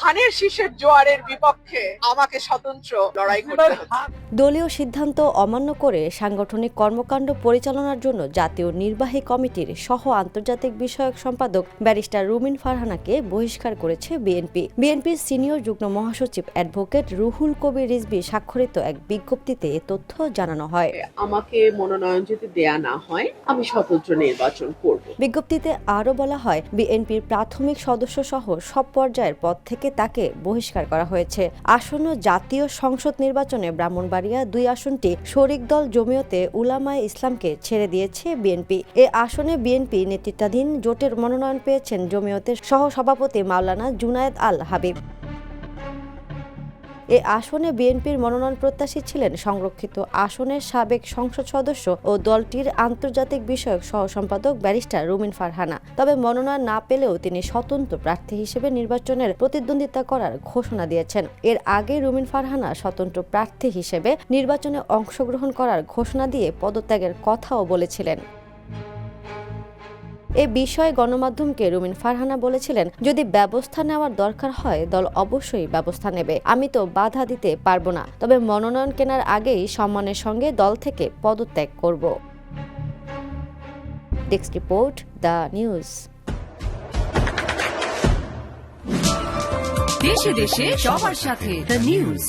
ধানের শীষের জোয়ারের বিপক্ষে আমাকে স্বতন্ত্র লড়াই করতে হচ্ছে। দলীয় সিদ্ধান্ত অমান্য করে সাংগঠনিক কর্মকাণ্ড পরিচালনার জন্য জাতীয় নির্বাহী কমিটির সহ আন্তর্জাতিক বিষয়ক সম্পাদক ব্যারিস্টার রুমিন ফারহানাকে বহিষ্কার করেছে বিএনপি। বিএনপির সিনিয়র যুগ্ম মহাসচিব অ্যাডভোকেট রুহুল কবির রিজভী স্বাক্ষরিত এক বিজ্ঞপ্তিতে এ তথ্য জানানো হয়। আমাকে মনোনয়ন যদি দেয়া না হয় আমি স্বতন্ত্র নির্বাচন করব। বিজ্ঞপ্তিতে আরও বলা হয়, বিএনপির প্রাথমিক সদস্য সহ সব পর্যায়ের পদ থেকে তাকে বহিষ্কার করা হয়েছে। আসন্ন জাতীয় সংসদ নির্বাচনে ব্রাহ্মণবাড়িয়া 2 আসনটি শরিক দল জমিয়তে উলামায়ে ইসলামকে ছেড়ে দিয়েছে বিএনপি। এ আসনে বিএনপি নেতৃত্বাধীন জোটের মনোনয়ন পেয়েছেন জমিয়তের সহ সভাপতি মাওলানা জুনায়েদ আল হাবিব। এ আসনে বিএনপির মনোনয়ন প্রত্যাশী ছিলেন সংরক্ষিত আসনের সাবেক সংসদ সদস্য ও দলটির আন্তর্জাতিক বিষয়ক সহ সম্পাদক ব্যারিস্টার রুমিন ফারহানা। তবে মনোনয়ন না পেলেও তিনি স্বতন্ত্র প্রার্থী হিসেবে নির্বাচনের প্রতিদ্বন্দ্বিতা করার ঘোষণা দিয়েছেন। এর আগে রুমিন ফারহানা স্বতন্ত্র প্রার্থী হিসেবে নির্বাচনে অংশগ্রহণ করার ঘোষণা দিয়ে পদত্যাগের কথাও বলেছিলেন। এ বিষয়ে গণমাধ্যমকে রুমিন ফারহানা বলেছিলেন, যদি ব্যবস্থা নেওয়ার দরকার হয় দল অবশ্যই ব্যবস্থা নেবে, আমি তো বাধা দিতে পারবো না, তবে মনোনয়ন কেনার আগেই সম্মানের সঙ্গে দল থেকে পদত্যাগ করব। Desk report, the news. দেশে দেশে সবার সাথে দ্য নিউজ।